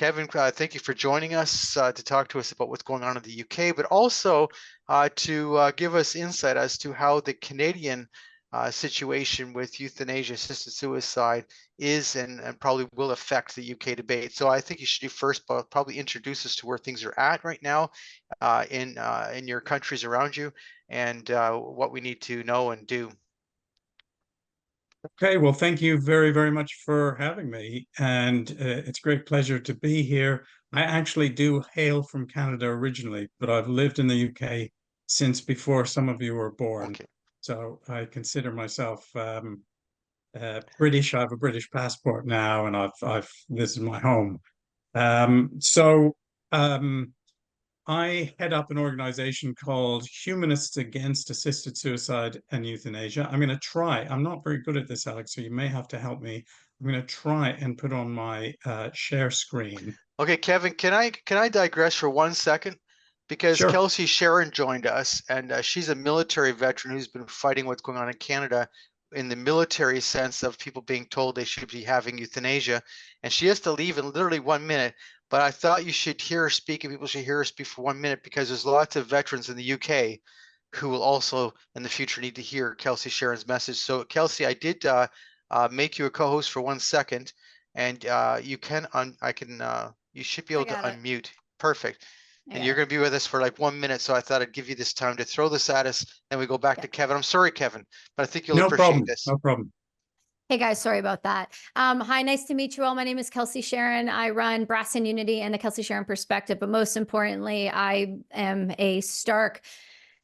Kevin, thank you for joining us to talk to us about what's going on in the UK, but also to give us insight as to how the Canadian situation with euthanasia, assisted suicide is and probably will affect the UK debate. So I think you should do first, but probably introduce us to where things are at right now in your countries around you and what we need to know and do. Okay, well, thank you very, very much for having me. And it's a great pleasure to be here. I actually do hail from Canada originally, but I've lived in the UK since before some of you were born. Okay. So I consider myself British. I have a British passport now, and this is my home. So I head up an organization called Humanists Against Assisted Suicide and Euthanasia. I'm going to try. I'm not very good at this, Alex, so you may have to help me. I'm going to try and put on my share screen. Okay, Kevin, can I digress for 1 second? Because Sure. Kelsey Sharon joined us, and she's a military veteran who's been fighting what's going on in Canada in the military sense of people being told they should be having euthanasia. And she has to leave in literally 1 minute. But I thought you should hear her speak, and people should hear her speak for 1 minute, because there's lots of veterans in the UK who will also in the future need to hear Kelsey Sharon's message. So Kelsey, I did make you a co-host for 1 second, and you can you should be able to unmute. Perfect. And you're going to be with us for like 1 minute. So I thought I'd give you this time to throw this at us. Then we go back to Kevin. I'm sorry, Kevin, but I think you'll appreciate this. No problem. Hey guys, sorry about that. Hi, nice to meet you all. My name is Kelsey Sharon. I run Brass and Unity and the Kelsey Sharon Perspective, but most importantly, I am a stark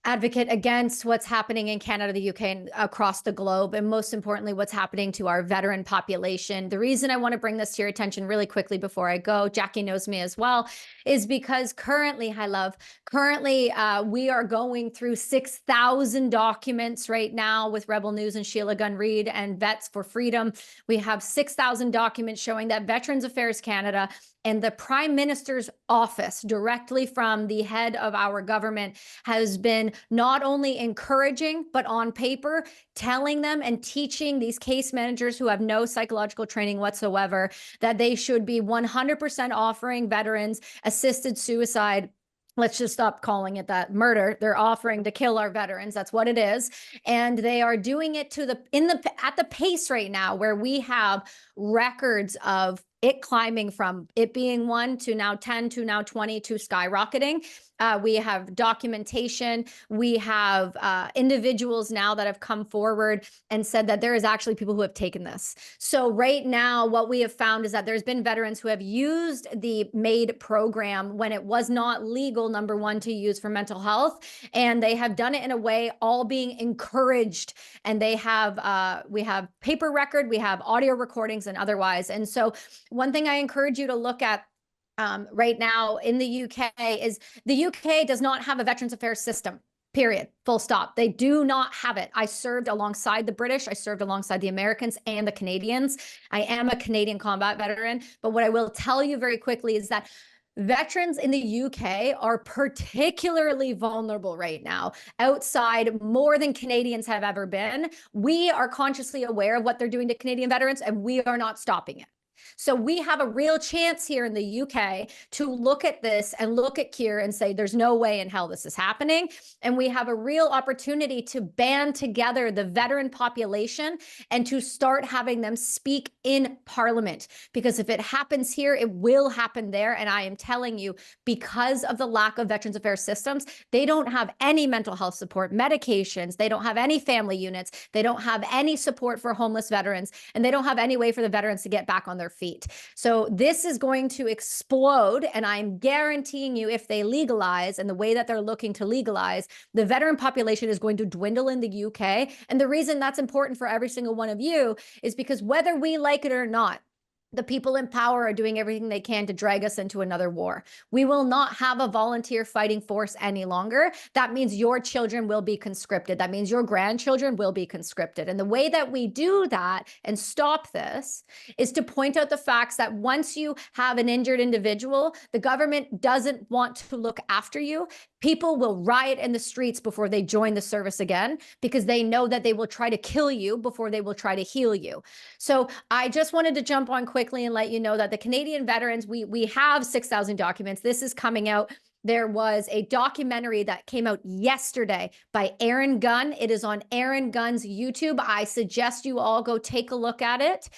advocate against what's happening in Canada, the UK, and across the globe, and most importantly, what's happening to our veteran population. The reason I want to bring this to your attention really quickly before I go, Jackie knows me as well, is because currently, we are going through 6,000 documents right now with Rebel News and Sheila Gunn Reid and Vets for Freedom. We have 6,000 documents showing that Veterans Affairs Canada and the Prime Minister's office, directly from the head of our government, has been not only encouraging, but on paper, telling them and teaching these case managers who have no psychological training whatsoever that they should be 100% offering veterans assisted suicide. Let's just stop calling it that, murder. They're offering to kill our veterans. That's what it is. And they are doing it at the pace right now where we have records of it climbing from it being 1 to now 10 to now 20 to skyrocketing. We have documentation. We have individuals now that have come forward and said that there is actually people who have taken this. So right now, what we have found is that there's been veterans who have used the MAID program when it was not legal, number one, to use for mental health. And they have done it in a way all being encouraged. And they have, we have paper record, we have audio recordings and otherwise. And so one thing I encourage you to look at right now in the UK is the UK does not have a Veterans Affairs system, period, full stop. They do not have it. I served alongside the British. I served alongside the Americans and the Canadians. I am a Canadian combat veteran. But what I will tell you very quickly is that veterans in the UK are particularly vulnerable right now, outside more than Canadians have ever been. We are consciously aware of what they're doing to Canadian veterans, and we are not stopping it. So we have a real chance here in the UK to look at this and look at Keir and say, there's no way in hell this is happening. And we have a real opportunity to band together the veteran population and to start having them speak in Parliament. Because if it happens here, it will happen there. And I am telling you, because of the lack of Veterans Affairs systems, they don't have any mental health support, medications. They don't have any family units. They don't have any support for homeless veterans. And they don't have any way for the veterans to get back on their feet. So this is going to explode, and I'm guaranteeing you, if they legalize and the way that they're looking to legalize, the veteran population is going to dwindle in the UK. And the reason that's important for every single one of you is because whether we like it or not, the people in power are doing everything they can to drag us into another war. We will not have a volunteer fighting force any longer. That means your children will be conscripted. That means your grandchildren will be conscripted. And the way that we do that and stop this is to point out the facts that once you have an injured individual, the government doesn't want to look after you. People will riot in the streets before they join the service again, because they know that they will try to kill you before they will try to heal you. So I just wanted to jump on quick quickly and let you know that the Canadian veterans, we have 6,000 documents. This is coming out. There was a documentary that came out yesterday by Aaron Gunn. It is on Aaron Gunn's YouTube. I suggest you all go take a look at it.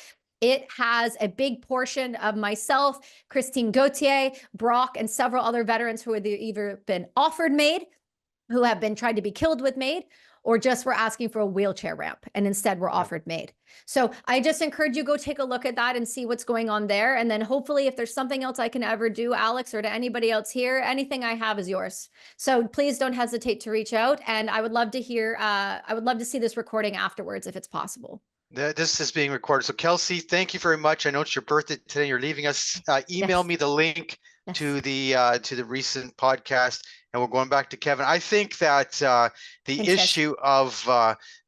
It has a big portion of myself, Christine Gauthier, Brock, and several other veterans who have either been offered MAID, who have been tried to be killed with MAID, or just were asking for a wheelchair ramp and instead were offered MAID. So I just encourage you go take a look at that and see what's going on there. And then hopefully if there's something else I can ever do, Alex, or to anybody else here, anything I have is yours. So please don't hesitate to reach out. And I would love to hear, I would love to see this recording afterwards if it's possible. This is being recorded. So Kelsey, thank you very much. I know it's your birthday today. You're leaving us. Email Yes. me the link Yes. to the recent podcast, and we're going back to Kevin. I think that the Thanks, guys. issue of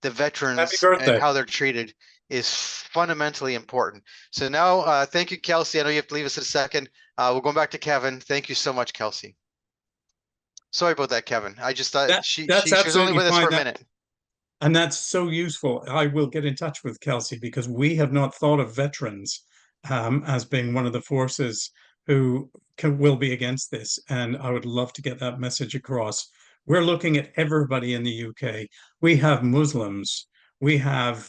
the veterans Happy birthday. and how they're treated is fundamentally important. So now, thank you, Kelsey. I know you have to leave us in a second. We're going back to Kevin. Thank you so much, Kelsey. Sorry about that, Kevin. I just thought That's she was only absolutely with us for a fine. minute. And that's so useful. I will get in touch with Kelsey because we have not thought of veterans as being one of the forces who will be against this. And I would love to get that message across. We're looking at everybody in the UK. We have Muslims. We have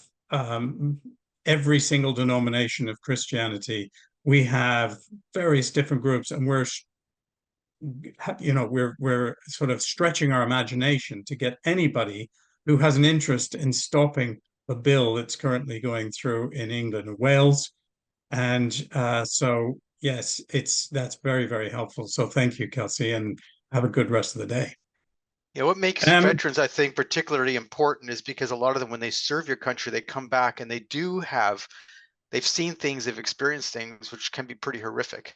every single denomination of Christianity. We have various different groups, and we're sort of stretching our imagination to get anybody who has an interest in stopping the bill that's currently going through in England and Wales. And so, yes, that's very, very helpful. So thank you, Kelsey, and have a good rest of the day. Yeah, what makes veterans, I think, particularly important is because a lot of them, when they serve your country, they come back and they've seen things, they've experienced things which can be pretty horrific.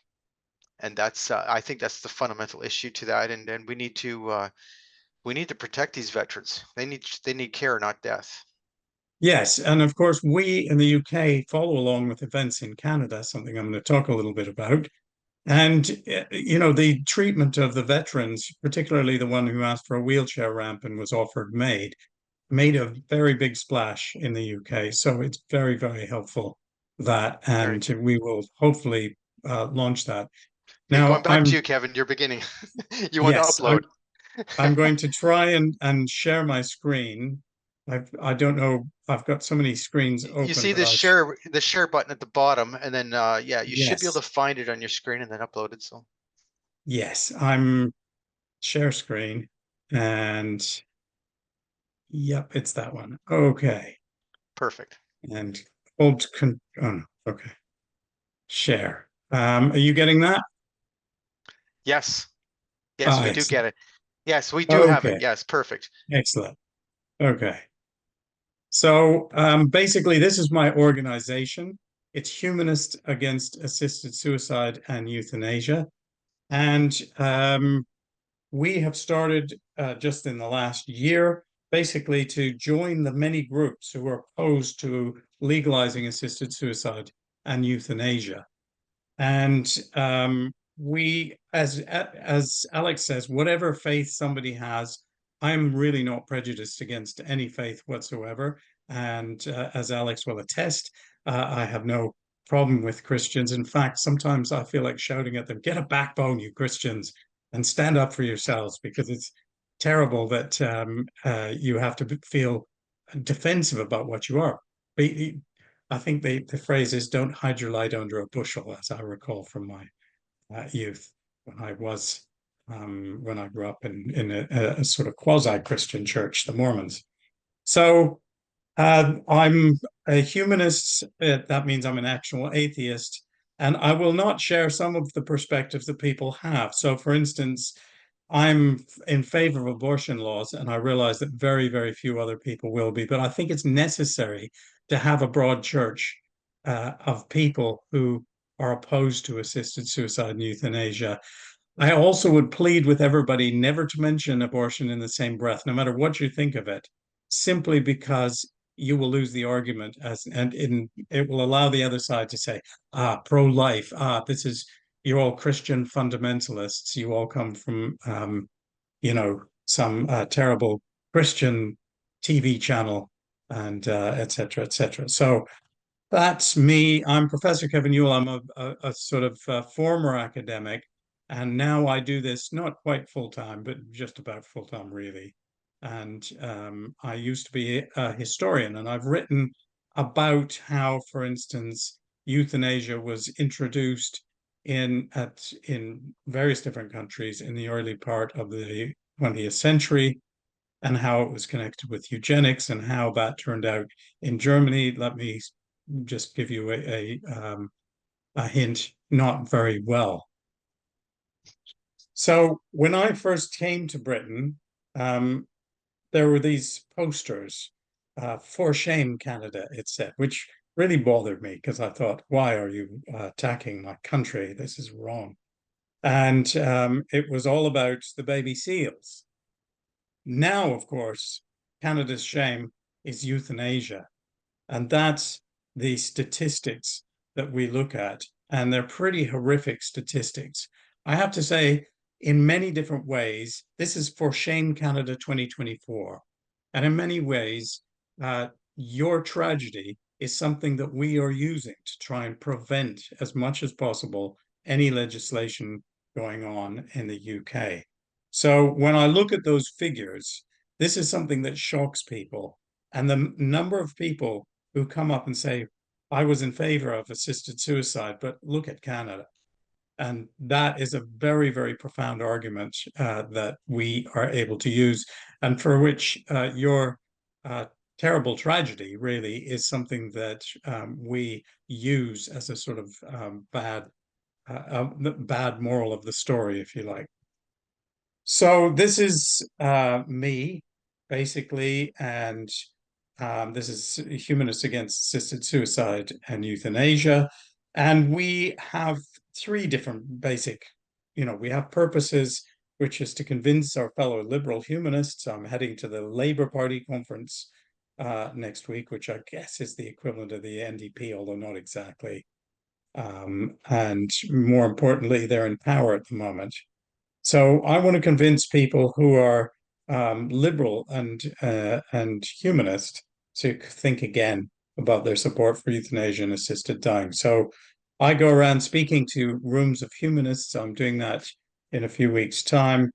And that's, I think that's the fundamental issue to that. And we need to protect these veterans. They need care, not death. Yes, and of course, we in the UK follow along with events in Canada, something I'm going to talk a little bit about. And, the treatment of the veterans, particularly the one who asked for a wheelchair ramp and was offered MAID, made a very big splash in the UK. So it's very, very helpful that, and we will hopefully launch that. Now, going back to you, Kevin, you're beginning. You want to upload. I'm going to try and share my screen. I don't know. I've got so many screens open. You see the share button at the bottom, and then you should be able to find it on your screen and then upload it. So yes, I'm share screen, and yep, it's that one. Okay, perfect. And hold oh no, okay. Share. Are you getting that? Yes. Yes, we do get it. Yes, we do have it. Yes, perfect. Excellent. Okay. So basically, this is my organization. It's Humanists Against Assisted Suicide and Euthanasia. And we have started just in the last year, basically to join the many groups who are opposed to legalizing assisted suicide and euthanasia. And we, as Alex says, whatever faith somebody has, I'm really not prejudiced against any faith whatsoever. And as Alex will attest, I have no problem with Christians. In fact, sometimes I feel like shouting at them, get a backbone, you Christians, and stand up for yourselves, because it's terrible that you have to feel defensive about what you are. I think the phrase is, don't hide your light under a bushel, as I recall from my youth when I grew up in a sort of quasi-Christian church, the Mormons. So I'm a humanist. That means I'm an actual atheist, and I will not share some of the perspectives that people have. So, for instance, I'm in favor of abortion laws, and I realize that very, very few other people will be. But I think it's necessary to have a broad church of people who are opposed to assisted suicide and euthanasia. I also would plead with everybody never to mention abortion in the same breath, no matter what you think of it, simply because you will lose the argument, and it will allow the other side to say, pro-life, you're all Christian fundamentalists. You all come from, some terrible Christian TV channel, and et cetera, et cetera. So That's me. I'm Professor Kevin Ewell. I'm a sort of former academic, and now I do this not quite full time, but just about full time, really. And I used to be a historian, and I've written about how, for instance, euthanasia was introduced in various different countries in the early part of the 20th century, and how it was connected with eugenics and how that turned out in Germany. Let me just give you a hint, not very well. So when I first came to Britain, um, there were these posters, "For shame, Canada," it said, which really bothered me because I thought, why are you attacking my country? This is wrong. And it was all about the baby seals. Now, of course, Canada's shame is euthanasia. And that's the statistics that we look at. And they're pretty horrific statistics. I have to say, in many different ways, this is For Shame Canada 2024. And in many ways, your tragedy is something that we are using to try and prevent as much as possible any legislation going on in the UK. So when I look at those figures, this is something that shocks people. And the number of people who come up and say, I was in favor of assisted suicide, but look at Canada. And that is a very, very profound argument that we are able to use, and for which your terrible tragedy really is something that we use as a sort of bad moral of the story, if you like. So this is me, basically, and this is Humanists Against Assisted Suicide and Euthanasia. And we have three different basic, we have purposes, which is to convince our fellow liberal humanists. I'm heading to the Labour Party conference next week, which I guess is the equivalent of the NDP, although not exactly. And more importantly, they're in power at the moment. So I want to convince people who are liberal and humanist to think again about their support for euthanasia and assisted dying. So I go around speaking to rooms of humanists. I'm doing that in a few weeks' time,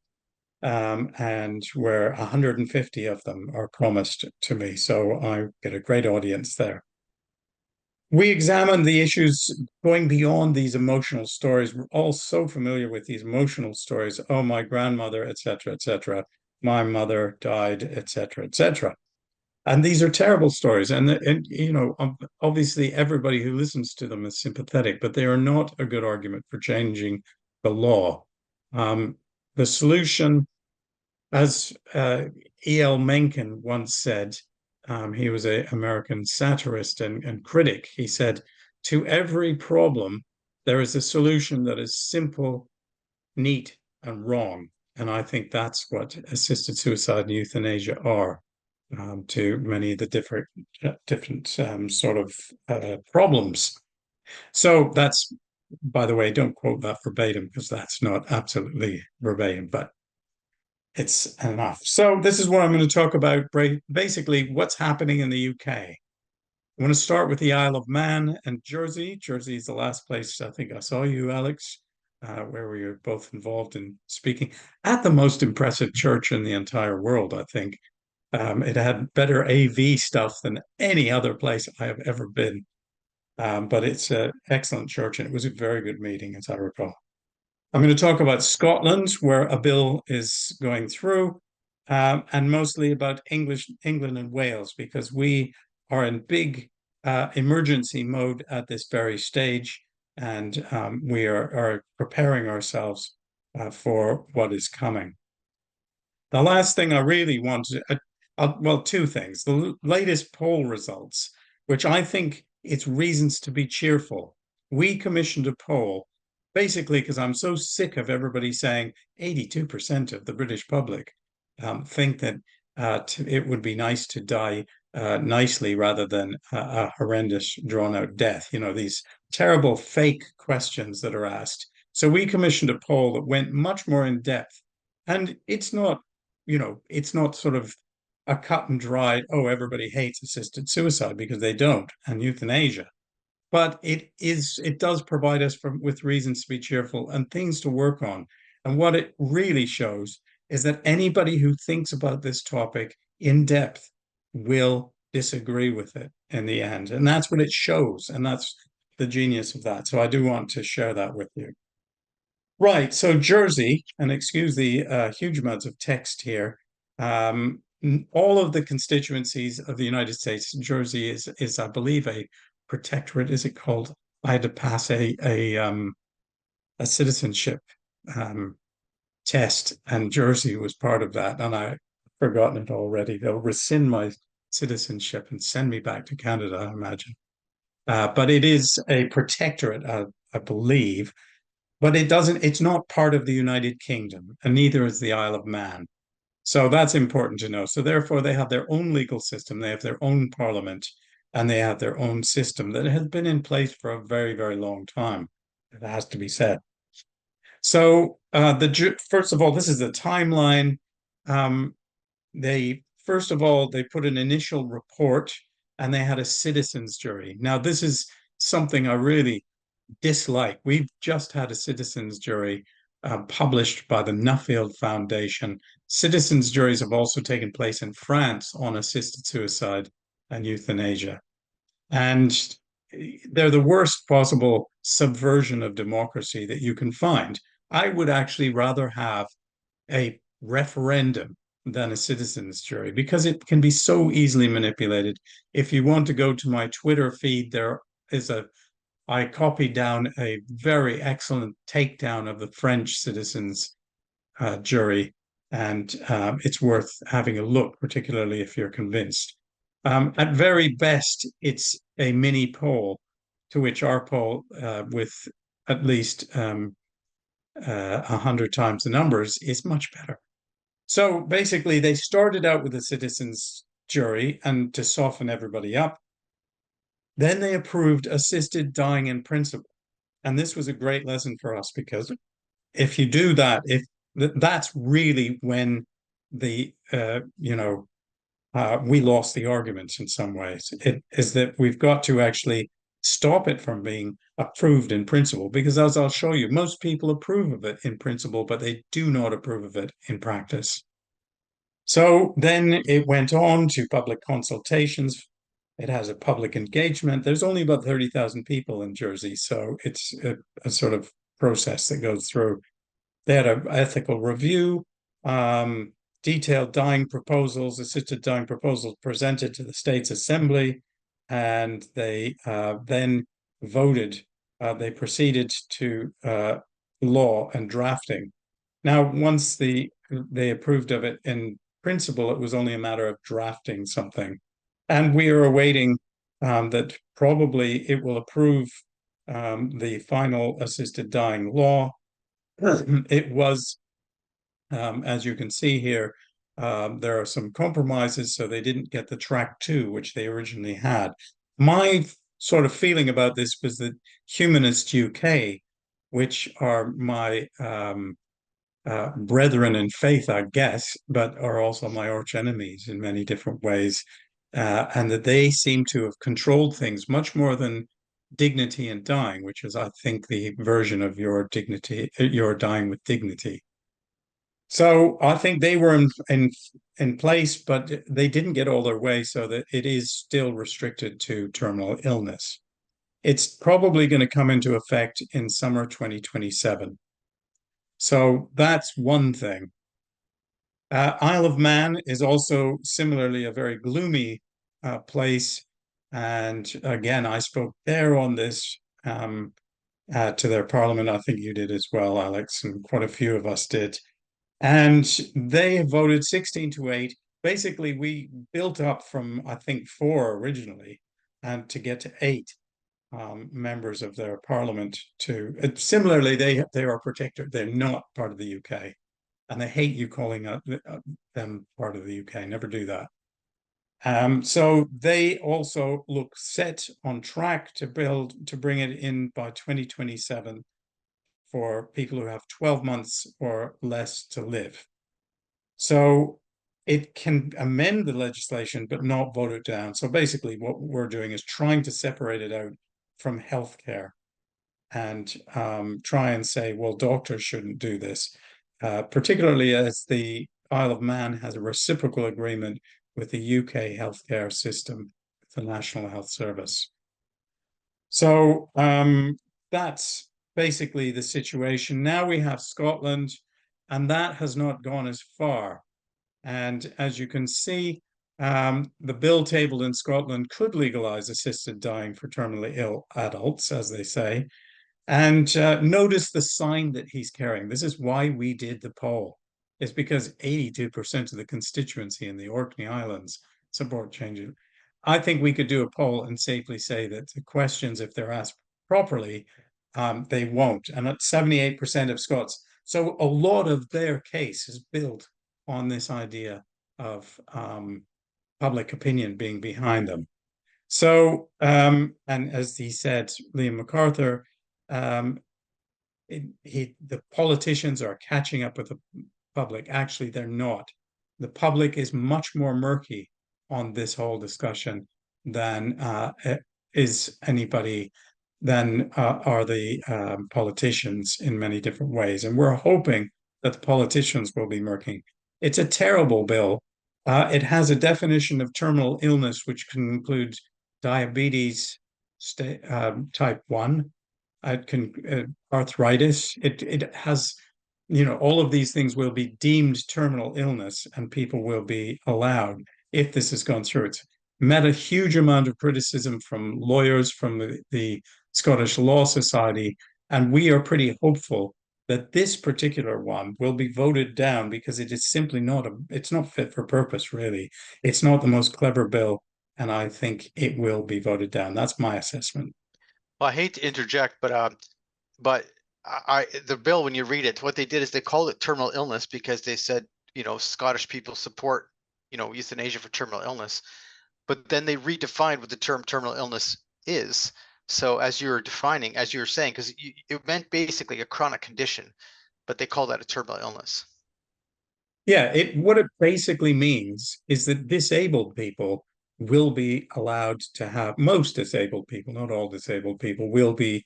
and where 150 of them are promised to me. So I get a great audience there. We examine the issues going beyond these emotional stories. We're all so familiar with these emotional stories. Oh, my grandmother, etc., etc. My mother died, etc., etc. And these are terrible stories. And obviously everybody who listens to them is sympathetic, but they are not a good argument for changing the law. The solution, as E.L. Mencken once said, he was an American satirist and critic. He said, to every problem, there is a solution that is simple, neat, and wrong. And I think that's what assisted suicide and euthanasia are to many of the different sort of problems. So that's, by the way, don't quote that verbatim because that's not absolutely verbatim, but it's enough. So this is what I'm going to talk about, basically what's happening in the UK. I want to start with the Isle of Man and Jersey. Jersey is the last place I think I saw you, Alex, where we were both involved in speaking at the most impressive church in the entire world, I think. It had better AV stuff than any other place I have ever been. But it's an excellent church, and it was a very good meeting, as I recall. I'm going to talk about Scotland, where a bill is going through, and mostly about England and Wales, because we are in big emergency mode at this very stage, and we are preparing ourselves for what is coming. The last thing I really want to, well, two things. The latest poll results, which I think it's reasons to be cheerful. We commissioned a poll basically because I'm so sick of everybody saying 82% of the British public think that it would be nice to die nicely rather than a horrendous drawn out death. These terrible fake questions that are asked. So we commissioned a poll that went much more in depth. And it's not sort of a cut and dried, oh, everybody hates assisted suicide, because they don't, and euthanasia. but it does provide us with reasons to be cheerful and things to work on. And what it really shows is that anybody who thinks about this topic in depth will disagree with it in the end. And that's what it shows. And that's the genius of that. So I do want to share that with you. Right. So Jersey, and excuse the huge amounts of text here. All of the constituencies of the United States, Jersey is, I believe, a protectorate. Is it called? I had to pass a citizenship test, and Jersey was part of that, and I've forgotten it already. They'll rescind my citizenship and send me back to Canada, I imagine. But it is a protectorate, I believe. But it's not part of the United Kingdom, and neither is the Isle of Man. So that's important to know. So therefore, they have their own legal system, they have their own parliament, and they have their own system that has been in place for a very, very long time. It has to be said. So first of all, this is the timeline. First of all, they put an initial report, and they had a citizens jury. Now, this is something I really dislike. We've just had a citizens jury published by the Nuffield Foundation. Citizens juries have also taken place in France on assisted suicide and euthanasia. And they're the worst possible subversion of democracy that you can find. I would actually rather have a referendum than a citizens jury because it can be so easily manipulated. If you want to go to my Twitter feed, I copied down a very excellent takedown of the French citizens jury, and it's worth having a look, particularly if you're convinced. At very best, it's a mini poll, to which our poll, with at least 100 times the numbers, is much better. So basically, they started out with a citizens jury and to soften everybody up. Then they approved assisted dying in principle. And this was a great lesson for us because if you do that, that's really when we lost the arguments in some ways. It is that we've got to actually stop it from being approved in principle, because as I'll show you, most people approve of it in principle, but they do not approve of it in practice. So then it went on to public consultations. It has a public engagement. There's only about 30,000 people in Jersey, so it's a sort of process that goes through. They had an ethical review, detailed dying proposals, assisted dying proposals presented to the state's assembly, and they then voted. They proceeded to law and drafting. Now, once they approved of it in principle, it was only a matter of drafting something. And we are awaiting that probably it will approve the final assisted dying law. It was, as you can see here, there are some compromises, so they didn't get the track 2, which they originally had. My sort of feeling about this was that Humanist UK, which are my brethren in faith, I guess, but are also my arch enemies in many different ways, and that they seem to have controlled things much more than dignity and dying, which is, I think, the version of your dying with dignity. So I think they were in place, but they didn't get all their way, so that it is still restricted to terminal illness. It's probably going to come into effect in summer 2027. So that's one thing. Isle of Man is also similarly a very gloomy place. And again, I spoke there on this to their parliament. I think you did as well, Alex, and quite a few of us did. And they voted 16-8. Basically, we built up from, I think, 4 originally, and to get to 8 members of their parliament similarly, they are protected. They're not part of the UK. And they hate you calling them part of the UK. Never do that. So they also look set on track to bring it in by 2027 for people who have 12 months or less to live. So it can amend the legislation, but not vote it down. So basically what we're doing is trying to separate it out from healthcare and try and say, well, doctors shouldn't do this, particularly as the Isle of Man has a reciprocal agreement with the UK healthcare system, the National Health Service. So that's basically the situation. Now we have Scotland, and that has not gone as far. And as you can see, the bill tabled in Scotland could legalize assisted dying for terminally ill adults, as they say. And notice the sign that he's carrying. This is why we did the poll. It's because 82% of the constituency in the Orkney Islands support changes. I think we could do a poll and safely say that the questions, if they're asked properly, they won't. And at 78% of Scots. So a lot of their case is built on this idea of public opinion being behind them. So, and as he said, Liam MacArthur, the politicians are catching up with the public. Actually, they're not. The public is much more murky on this whole discussion than is anybody, than are the politicians in many different ways. And we're hoping that the politicians will be murky. It's a terrible bill. It has a definition of terminal illness, which can include diabetes type 1, it can arthritis. It has, all of these things will be deemed terminal illness, and people will be allowed if this has gone through. It's met a huge amount of criticism from lawyers, from the Scottish Law Society, and we are pretty hopeful that this particular one will be voted down because it is simply it's not fit for purpose, really. It's not the most clever bill, and I think it will be voted down. That's my assessment. Well, I hate to interject, but the bill, when you read it, what they did is they called it terminal illness because they said, Scottish people support, euthanasia for terminal illness. But then they redefined what the term terminal illness is. So as you were saying, because it meant basically a chronic condition, but they call that a terminal illness. Yeah, what it basically means is that disabled people will be allowed to have, most disabled people, not all disabled people, will be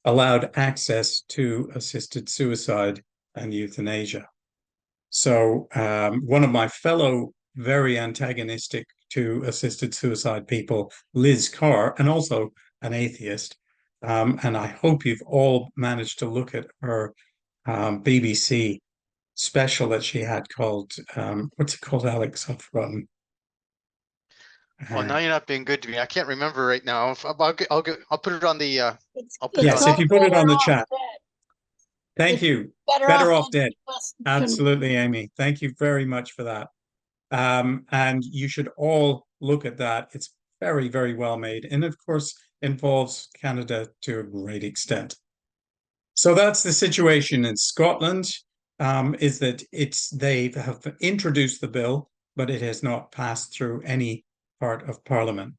allowed access to assisted suicide and euthanasia. So one of my fellow very antagonistic to assisted suicide people, Liz Carr, and also an atheist, and I hope you've all managed to look at her BBC special that she had called, what's it called, Alex? I've forgotten. Well, now you're not being good to me. I can't remember right now. I'll put it on the. Yes, if you put it on the chat. Thank you. Better off dead. Absolutely, Amy. Thank you very much for that. And you should all look at that. It's very, very well made, and of course involves Canada to a great extent. So that's the situation in Scotland. Is that they have introduced the bill, but it has not passed through any part of Parliament.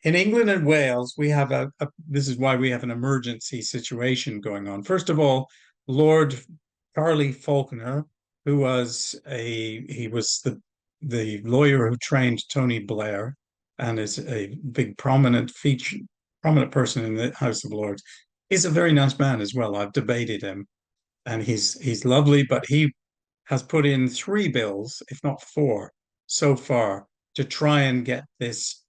In England and Wales, we have this is why we have an emergency situation going on. First of all, Lord Charlie Falconer, who was the lawyer who trained Tony Blair and is a big prominent person in the House of Lords, is a very nice man as well. I've debated him, and he's lovely, but he has put in 3 bills, if not 4, so far to try and get this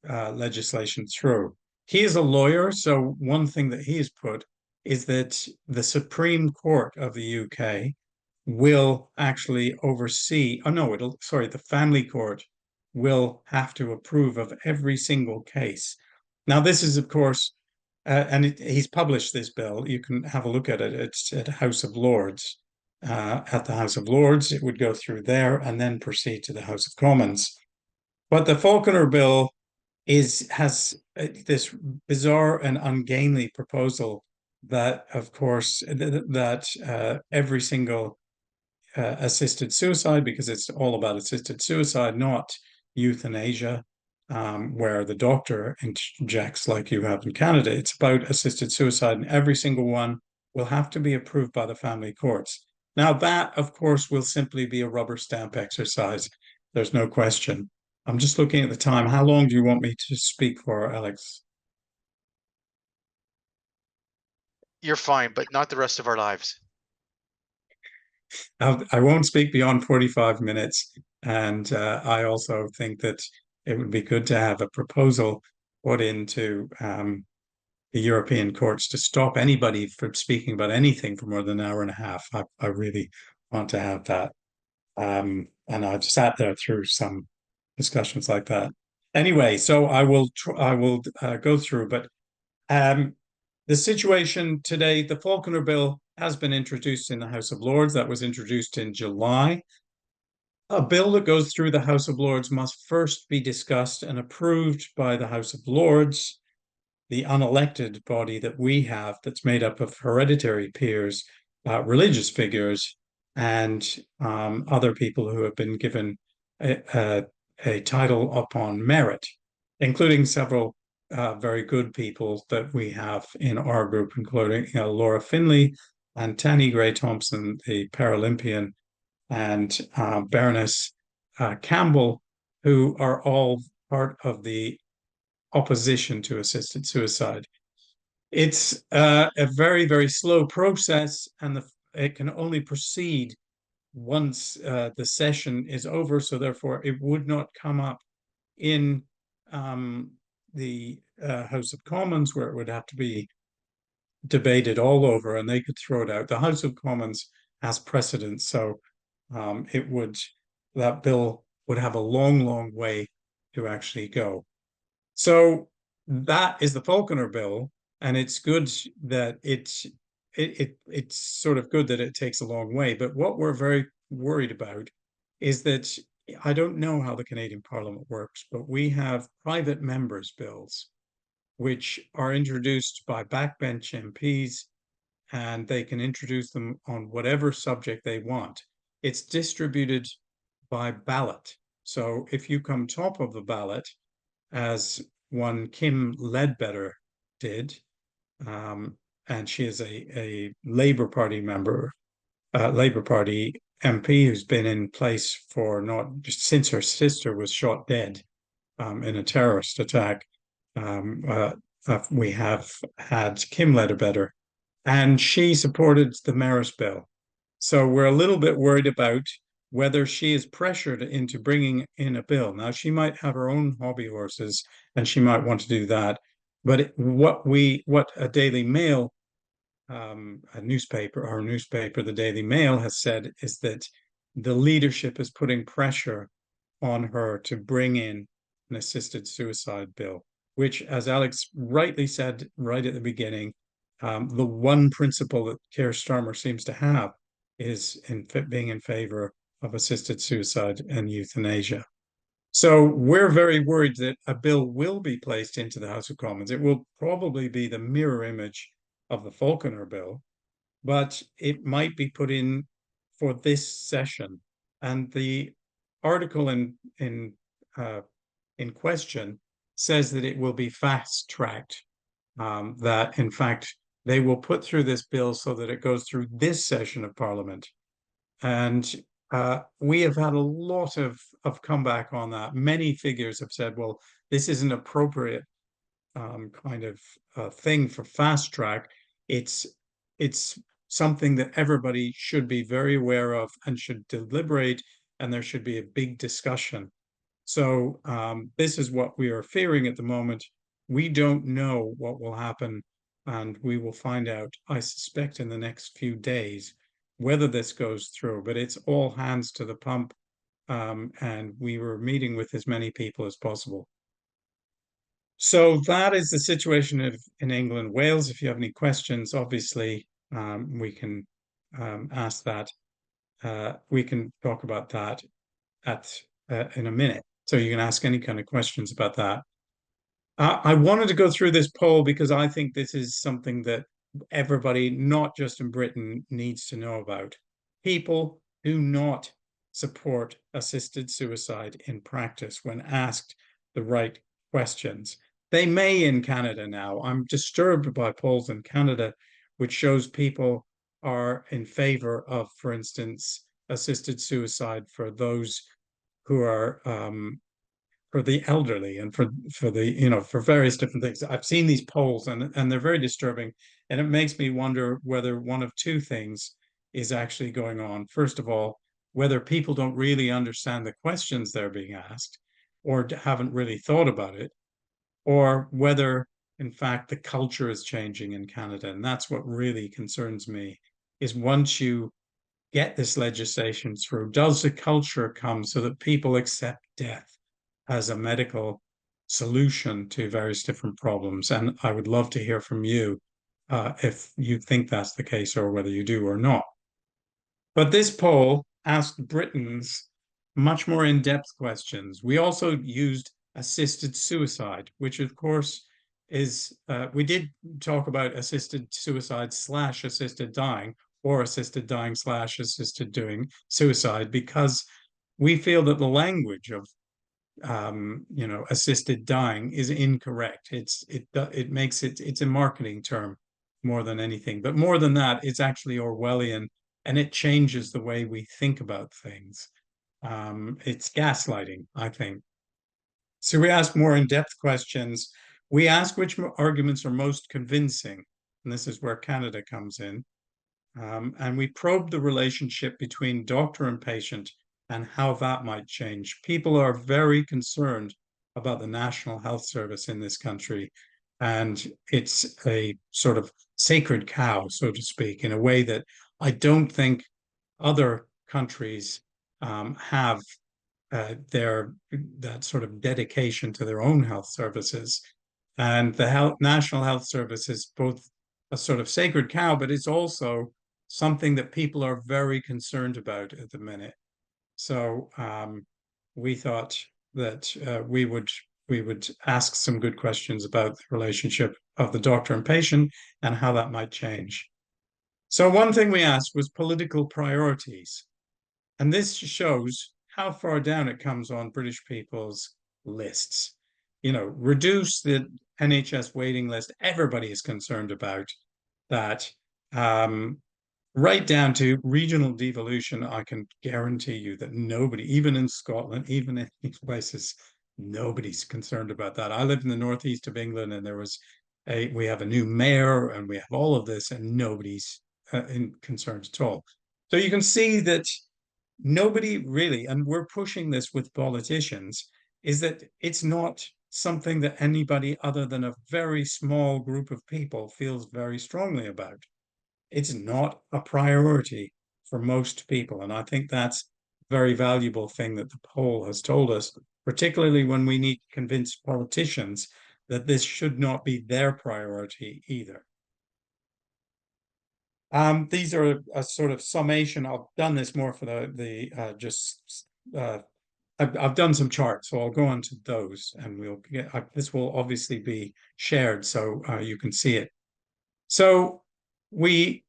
legislation through. He is a lawyer, so one thing that he has put is that the Supreme Court of the UK will actually oversee, the Family Court will have to approve of every single case. Now, this is, of course, and he's published this bill. You can have a look at it. It's at House of Lords. At the House of Lords, it would go through there and then proceed to the House of Commons. But the Falconer bill has this bizarre and ungainly proposal that, of course, every single assisted suicide, because it's all about assisted suicide, not euthanasia, where the doctor injects like you have in Canada. It's about assisted suicide, and every single one will have to be approved by the family courts. Now, that, of course, will simply be a rubber stamp exercise. There's no question. I'm just looking at the time. How long do you want me to speak for, Alex? you're fine, but not the rest of our lives. I won't speak beyond 45 minutes. And I also think that it would be good to have a proposal put into the European courts to stop anybody from speaking about anything for more than an hour and a half. I really want to have that. And I've sat there through some discussions like that. Anyway, so I will go through, but the situation today, the Falconer Bill has been introduced in the House of Lords. That was introduced in July. A bill that goes through the House of Lords must first be discussed and approved by the House of Lords, the unelected body that we have, that's made up of hereditary peers, religious figures, and other people who have been given a title upon merit, including several very good people that we have in our group, including Laura Finley and Tanny Gray Thompson, the Paralympian, and Baroness Campbell, who are all part of the opposition to assisted suicide. It's a very, very slow process, and it can only proceed once the session is over. So therefore, it would not come up in the House of Commons, where it would have to be debated all over, and they could throw it out. The House of Commons has precedence, so that bill would have a long, long way to actually go. So that is the Falconer Bill, and it's good that it's sort of good that it takes a long way. But what we're very worried about is that I don't know how the Canadian Parliament works, but we have private members' bills, which are introduced by backbench MPs, and they can introduce them on whatever subject they want. It's distributed by ballot. So if you come top of the ballot, as one Kim Ledbetter did, and she is a Labour Party member, Labour Party MP who's been in place for not just since her sister was shot dead in a terrorist attack. We have had Kim Ledbetter, and she supported the Maris Bill. So we're a little bit worried about whether she is pressured into bringing in a bill. Now, she might have her own hobby horses and she might want to do that. But what a Daily Mail, our newspaper, the Daily Mail, has said is that the leadership is putting pressure on her to bring in an assisted suicide bill, which, as Alex rightly said right at the beginning, the one principle that Keir Starmer seems to have is being in favor of assisted suicide and euthanasia. So we're very worried that a bill will be placed into the House of Commons. It will probably be the mirror image of the Falconer Bill, but it might be put in for this session. And the article in question says that it will be fast-tracked, that in fact they will put through this bill so that it goes through this session of Parliament. And we have had a lot of comeback on that. Many figures have said, well, this isn't appropriate kind of thing for fast track. It's something that everybody should be very aware of and should deliberate, and there should be a big discussion. So this is what we are fearing at the moment. We don't know what will happen, and we will find out, I suspect, in the next few days whether this goes through. But it's all hands to the pump, and we were meeting with as many people as possible. So that is the situation in England, Wales. If you have any questions, obviously we can ask that. We can talk about that in a minute. So you can ask any kind of questions about that. I wanted to go through this poll because I think this is something that everybody, not just in Britain, needs to know about. People do not support assisted suicide in practice when asked the right questions. They may in Canada now. I'm disturbed by polls in Canada, which shows people are in favor of, for instance, assisted suicide for those who are for the elderly and for the for various different things. I've seen these polls and they're very disturbing. And it makes me wonder whether one of two things is actually going on. First of all, whether people don't really understand the questions they're being asked or haven't really thought about it, or whether, in fact, the culture is changing in Canada. And that's what really concerns me, is once you get this legislation through, does the culture come so that people accept death as a medical solution to various different problems? And I would love to hear from you if you think that's the case or whether you do or not. But this poll asked Britons much more in-depth questions. We also used assisted suicide, which of course is, we did talk about assisted suicide / assisted dying, or assisted dying / assisted doing suicide, because we feel that the language of assisted dying is incorrect. It makes it's a marketing term more than anything. But more than that, it's actually Orwellian, and it changes the way we think about things. It's gaslighting, I think. So we ask more in-depth questions. We ask which arguments are most convincing, and this is where Canada comes in. And we probe the relationship between doctor and patient and how that might change. People are very concerned about the National Health Service in this country, and it's a sort of sacred cow, so to speak, in a way that I don't think other countries have that sort of dedication to their own health services. And the National Health Service is both a sort of sacred cow, but it's also something that people are very concerned about at the minute. So we thought that we would ask some good questions about the relationship of the doctor and patient and how that might change. So one thing we asked was political priorities. And this shows how far down it comes on British people's lists. Reduce the NHS waiting list. Everybody is concerned about that. Right down to regional devolution, I can guarantee you that nobody, even in Scotland, even in these places, nobody's concerned about that. I live in the northeast of England, and we have a new mayor, and we have all of this, and nobody's concerned at all. So you can see that nobody really, and we're pushing this with politicians, is that it's not something that anybody other than a very small group of people feels very strongly about. It's not a priority for most people. And I think that's a very valuable thing that the poll has told us, particularly when we need to convince politicians that this should not be their priority either. These are a sort of summation. I've done this more for I've done some charts, so I'll go on to those, and we'll get this will obviously be shared so you can see it. So we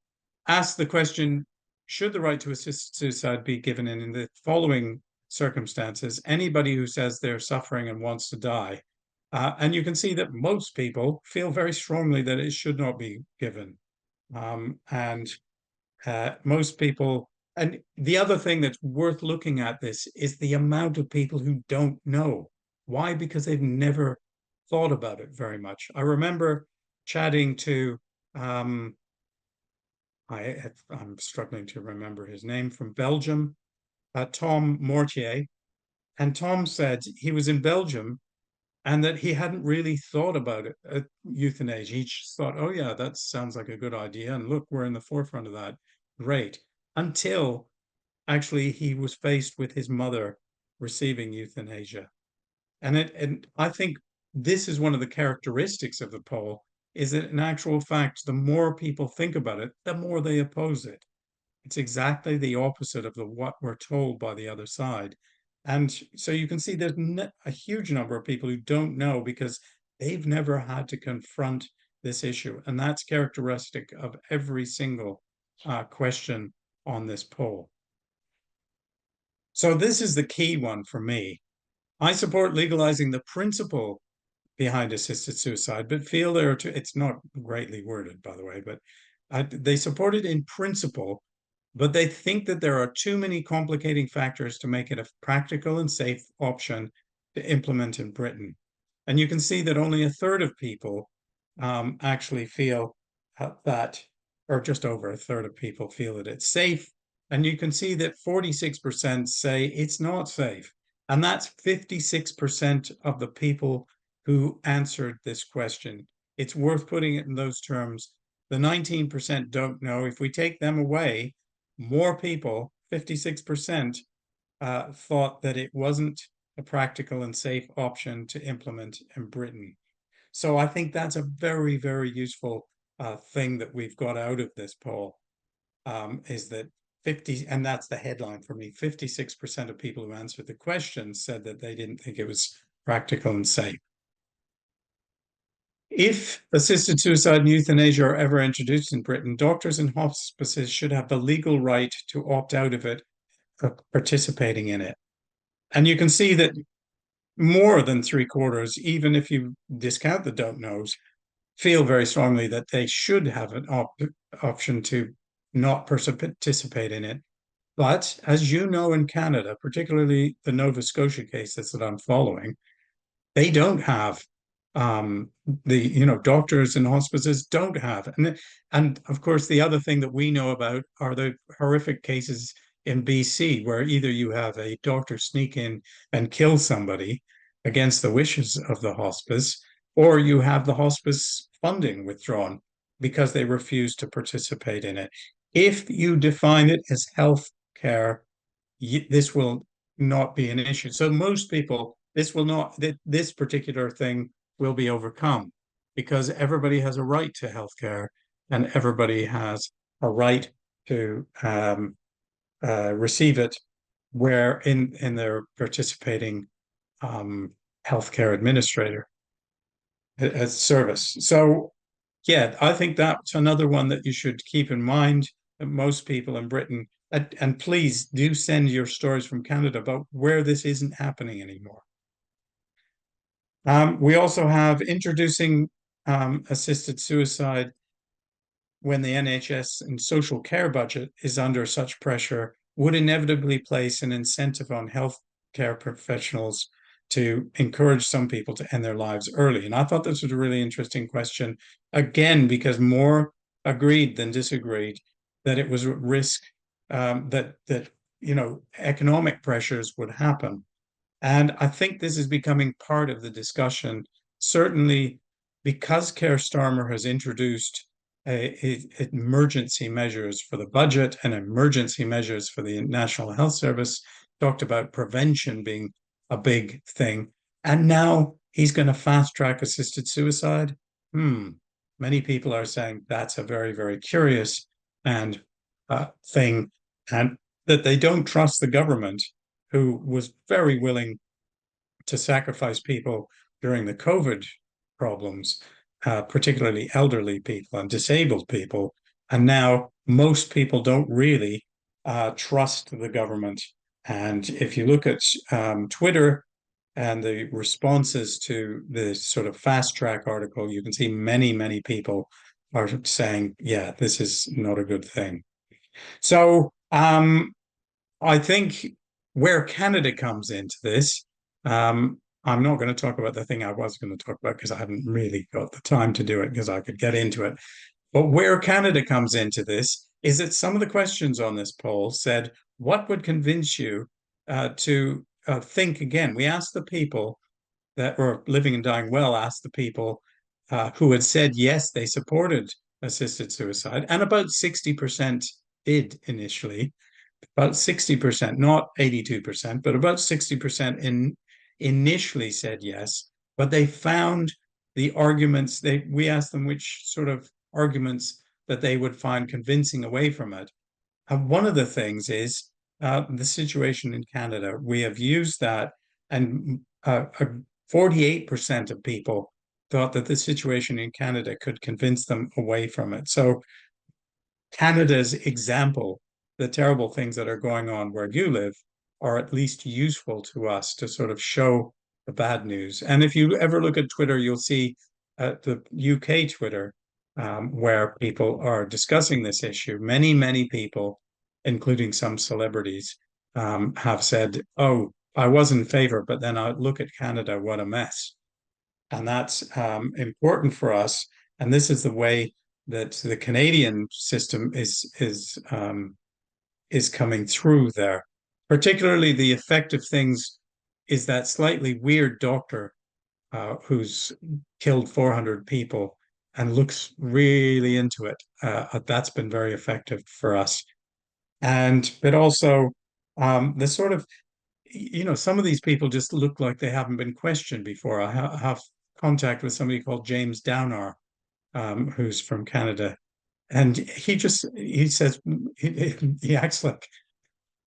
asked the question, should the right to assisted suicide be given in the following circumstances? Anybody who says they're suffering and wants to die. And you can see that most people feel very strongly that it should not be given. Most people, and the other thing that's worth looking at this is the amount of people who don't know. Why? Because they've never thought about it very much. I remember chatting to, I'm struggling to remember his name, from Belgium, Tom Mortier. And Tom said he was in Belgium and that he hadn't really thought about it, euthanasia. He just thought, oh yeah, that sounds like a good idea. And look, we're in the forefront of that. Great. Until actually he was faced with his mother receiving euthanasia. And I think this is one of the characteristics of the poll, is that in actual fact, the more people think about it, the more they oppose it. It's exactly the opposite of what we're told by the other side. And so you can see there's a huge number of people who don't know because they've never had to confront this issue. And that's characteristic of every single question on this poll. So this is the key one for me. I support legalizing the principle behind assisted suicide, but feel it's not greatly worded, by the way, but they support it in principle, but they think that there are too many complicating factors to make it a practical and safe option to implement in Britain. And you can see that only a third of people actually feel that, or just over a third of people feel that it's safe. And you can see that 46% say it's not safe. And that's 56% of the people who answered this question. It's worth putting it in those terms. The 19% don't know. If we take them away, more people, 56%, thought that it wasn't a practical and safe option to implement in Britain. So I think that's a very, very useful thing that we've got out of this poll, is that 50, and that's the headline for me, 56% of people who answered the question said that they didn't think it was practical and safe. If assisted suicide and euthanasia are ever introduced in Britain, doctors and hospices should have the legal right to opt out of it, participating in it. And you can see that more than 3/4, even if you discount the don't knows, feel very strongly that they should have an option to not participate in it. But as you know, in Canada, particularly the Nova Scotia cases that I'm following, they don't have doctors and hospices don't have. And of course, the other thing that we know about are the horrific cases in BC, where either you have a doctor sneak in and kill somebody against the wishes of the hospice, or you have the hospice funding withdrawn because they refuse to participate in it. If you define it as health care, this will not be an issue. So most people, this particular thing will be overcome because everybody has a right to healthcare and everybody has a right to receive it where in their participating healthcare administrator as service. So yeah, I think that's another one that you should keep in mind. That most people in Britain, and please do send your stories from Canada about where this isn't happening anymore. We also have introducing assisted suicide when the NHS and social care budget is under such pressure would inevitably place an incentive on healthcare professionals to encourage some people to end their lives early. And I thought this was a really interesting question, again, because more agreed than disagreed that it was at risk, that economic pressures would happen. And I think this is becoming part of the discussion, certainly because Keir Starmer has introduced emergency measures for the budget and emergency measures for the National Health Service, talked about prevention being a big thing. And now he's going to fast track assisted suicide. Many people are saying that's a very, very curious and thing, and that they don't trust the government, who was very willing to sacrifice people during the COVID problems, particularly elderly people and disabled people. And now most people don't really trust the government. And if you look at Twitter and the responses to the sort of fast track article, you can see many, many people are saying, yeah, this is not a good thing. So I think where Canada comes into this, I'm not going to talk about the thing I was going to talk about because I haven't really got the time to do it because I could get into it. But where Canada comes into this is that some of the questions on this poll said, what would convince you to think again? We asked the people that were living and dying well, asked the people who had said, yes, they supported assisted suicide. And about 60% did initially. About 60%, not 82%, but about 60% initially said yes, but they found the arguments, we asked them which sort of arguments that they would find convincing away from it. And one of the things is the situation in Canada. We have used that, and 48% of people thought that the situation in Canada could convince them away from it. So Canada's example, the terrible things that are going on where you live, are at least useful to us to sort of show the bad news. And if you ever look at Twitter, you'll see the UK Twitter, where people are discussing this issue. Many, many people, including some celebrities, have said, oh, I was in favor, but then I look at Canada, what a mess. And that's important for us. And this is the way that the Canadian system is coming through there. Particularly the effective things is that slightly weird doctor who's killed 400 people and looks really into it. That's been very effective for us. But also the sort of, some of these people just look like they haven't been questioned before. I have contact with somebody called James Downar, who's from Canada. And he says, he acts like,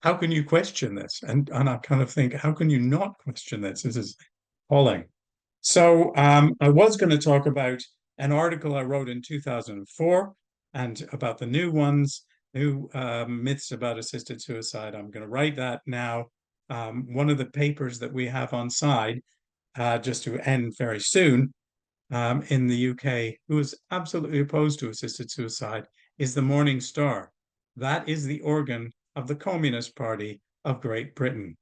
how can you question this? And I kind of think, how can you not question this? This is appalling. So I was going to talk about an article I wrote in 2004 and about the new myths about assisted suicide. I'm going to write that now. One of the papers that we have on side, just to end very soon, in the UK, who is absolutely opposed to assisted suicide, is the Morning Star. That is the organ of the Communist Party of Great Britain.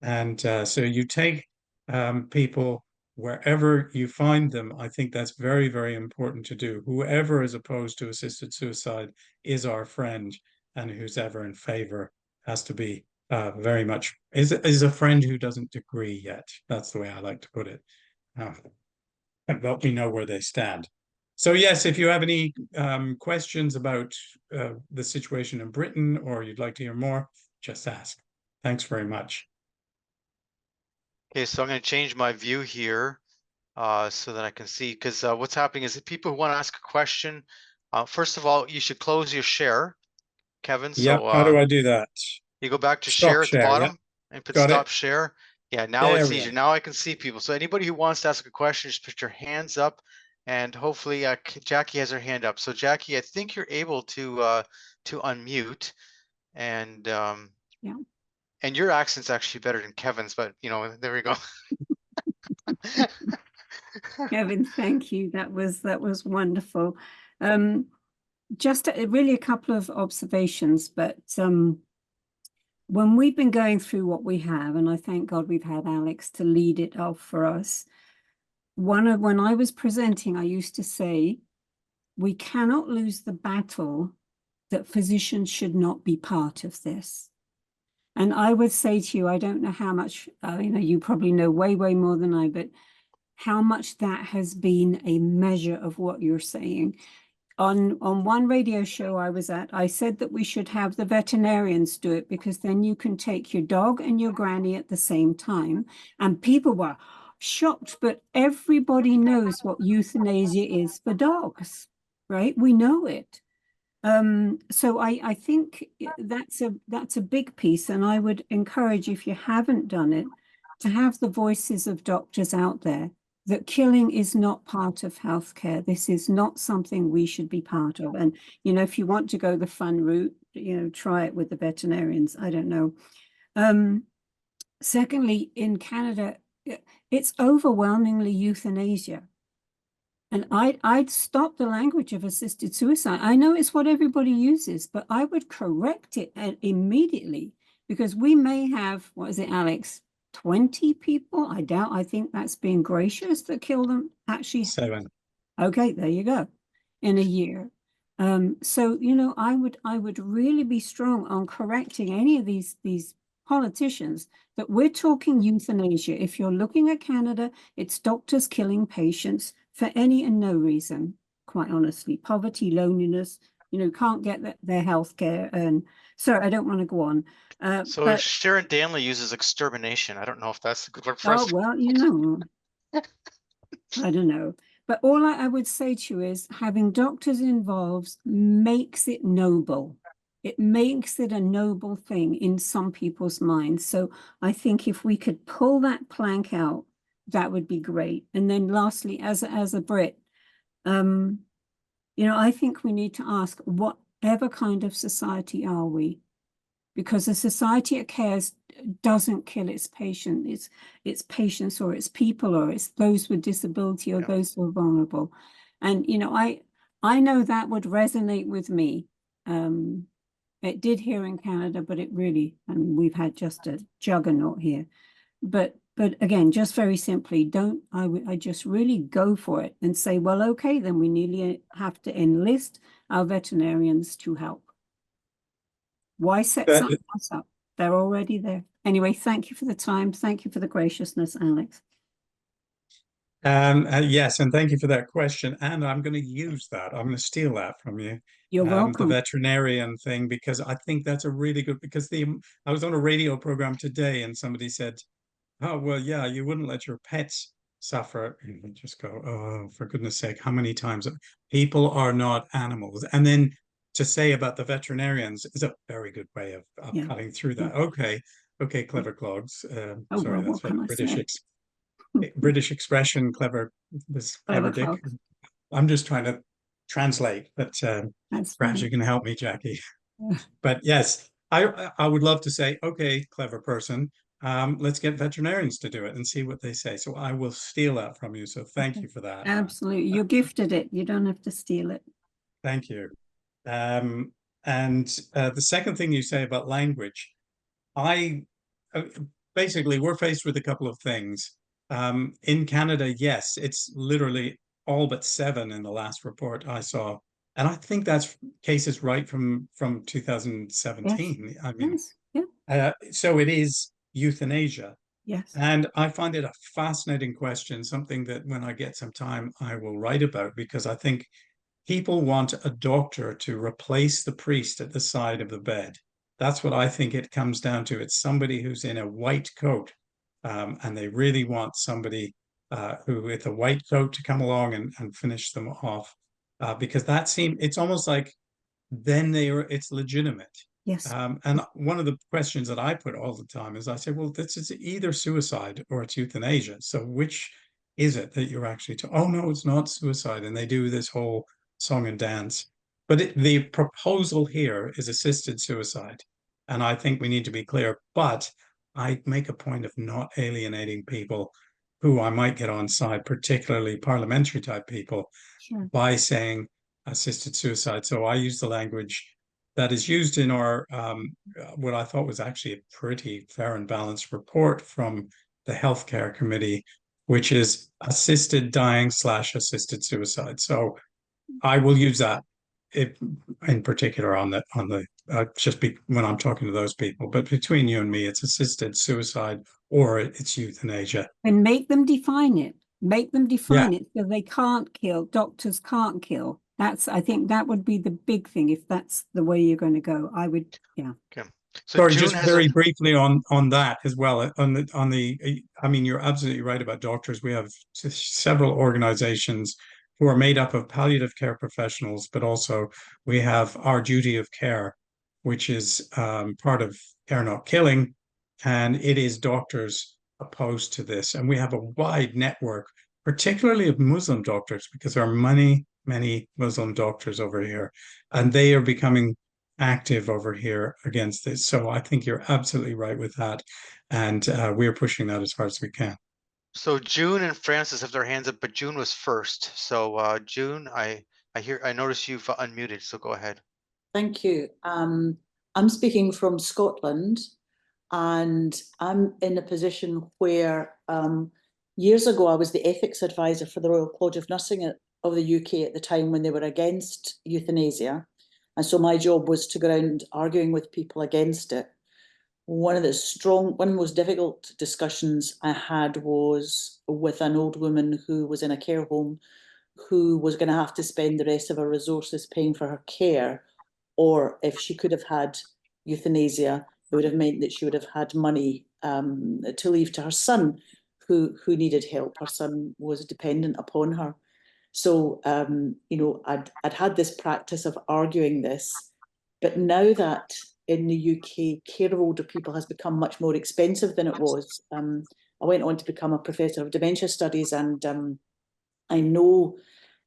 And so you take people wherever you find them. I think that's very, very important to do. Whoever is opposed to assisted suicide is our friend, and who's ever in favor has to be very much is a friend who doesn't agree yet. That's the way I like to put it. But we know where they stand. So yes, if you have any questions about the situation in Britain, or you'd like to hear more, just ask. Thanks very much. Okay, so I'm going to change my view here so that I can see, because what's happening is that people who want to ask a question, first of all, you should close your share, Kevin. Yeah, So how do I do that? you go back to Stop share at the share, yeah. bottom and put Got stop it. share. Yeah, now There it's we easier. are. Now I can see people. So anybody who wants to ask a question, just put your hands up, and hopefully Jackie has her hand up. So Jackie, I think you're able to unmute, and Yeah. And your accent's actually better than Kevin's, but there we go. Kevin, thank you. That was wonderful. Just really a couple of observations, but when we've been going through what we have, and I thank God we've had Alex to lead it off for us. When I was presenting, I used to say, we cannot lose the battle that physicians should not be part of this. And I would say to you, I don't know how much, you probably know way, way more than I, but how much that has been a measure of what you're saying. On one radio show I was at, I said that we should have the veterinarians do it, because then you can take your dog and your granny at the same time. And people were shocked, but everybody knows what euthanasia is for dogs, right? We know it. So I think that's a big piece, and I would encourage, if you haven't done it, to have the voices of doctors out there that killing is not part of healthcare. This is not something we should be part of. And if you want to go the fun route, try it with the veterinarians. I don't know. Secondly, in Canada, it's overwhelmingly euthanasia. And I'd stop the language of assisted suicide. I know it's what everybody uses, but I would correct it immediately, because we may have, what is it, Alex, 20 people? I think that's being gracious, that kill them actually. 7. Okay, there you go, in a year. So, I would really be strong on correcting any of these politicians that we're talking euthanasia. If you're looking at Canada, it's doctors killing patients for any and no reason, quite honestly. Poverty, loneliness, can't get their health care. And sorry, I don't want to go on. So Sharon Danley uses extermination. I don't know if that's a good word for us. Oh, well, I don't know. But all I would say to you is, having doctors involved makes it noble. It makes it a noble thing in some people's minds. So I think if we could pull that plank out, that would be great. And then lastly, as a Brit, I think we need to ask, whatever kind of society are we? Because a society that cares doesn't kill its patients, or its people, or it's those with disability, or those who are vulnerable. And I know that would resonate with me. It did here in Canada, but it really, we've had just a juggernaut here. But But again, just very simply, I just really go for it and say, well, okay, then we nearly have to enlist our veterinarians to help. Why set That- something else up? They're already there. Anyway, thank you for the time. Thank you for the graciousness, Alex. Yes, and thank you for that question. And I'm going to use that. I'm going to steal that from you. You're The welcome. veterinarian thing, because I think that's a really good, because I was on a radio program today and somebody said, oh, well, yeah, you wouldn't let your pets suffer. And you just go, oh, for goodness sake, how many times? People are not animals. And then to say about the veterinarians is a very good way of Yeah. cutting through that. Yeah. Okay, clever clogs. Oh, Sorry, well, that's what can I say? British expression, clever, this clever dick. Clogs. I'm just trying to translate, but That's perhaps fine. you can help me, Jackie. Yeah. But yes, I would love to say, okay, clever person, let's get veterinarians to do it and see what they say. So I will steal that from you. So thank you for that. Absolutely. You're gifted it. You don't have to steal it. Thank you. And the second thing you say about language, I basically we're faced with a couple of things. In Canada, yes, it's literally all but 7 in the last report I saw, and I think that's cases right from 2017. Yes. I mean, Yes. Yeah. so it is euthanasia, Yes. and I find it a fascinating question, something that when I get some time I will write about, because I think people want a doctor to replace the priest at the side of the bed. That's what I think it comes down to. It's somebody who's in a white coat, and they really want somebody who with a white coat to come along and finish them off, because it's almost like then it's legitimate. Yes. And one of the questions that I put all the time is I say, well, this is either suicide or it's euthanasia. So which is it that you're actually oh no, it's not suicide. And they do this whole song and dance. But the proposal here is assisted suicide. And I think we need to be clear. But I make a point of not alienating people who I might get on side, particularly parliamentary type people, Sure. by saying assisted suicide. So I use the language that is used in our what I thought was actually a pretty fair and balanced report from the healthcare committee, which is assisted dying / assisted suicide. So I will use that in particular on the when I'm talking to those people. But between you and me, it's assisted suicide or it's euthanasia. And make them define it. Make them define it so they can't kill. Doctors can't kill. I think that would be the big thing if that's the way you're going to go. I would, yeah. Okay. So sorry, June just very briefly on that as well. I mean, you're absolutely right about doctors. We have several organizations who are made up of palliative care professionals, but also we have our duty of care, which is part of Care Not Killing, and it is doctors opposed to this. And we have a wide network, particularly of Muslim doctors, because there are many Muslim doctors over here, and they are becoming active over here against this. So I think you're absolutely right with that, and we're pushing that as far as we can. So June and Francis have their hands up, but June was first. So June, I notice you've unmuted, so go ahead. Thank you. I'm speaking from Scotland, and I'm in a position where years ago I was the ethics advisor for the Royal College of Nursing of the UK at the time when they were against euthanasia. And so my job was to go around arguing with people against it. One of the most difficult discussions I had was with an old woman who was in a care home, who was going to have to spend the rest of her resources paying for her care, or if she could have had euthanasia, it would have meant that she would have had money to leave to her son, who needed help. Her son was dependent upon her. So, I'd had this practice of arguing this, but now that in the UK, care of older people has become much more expensive than it was. I went on to become a professor of dementia studies, and I know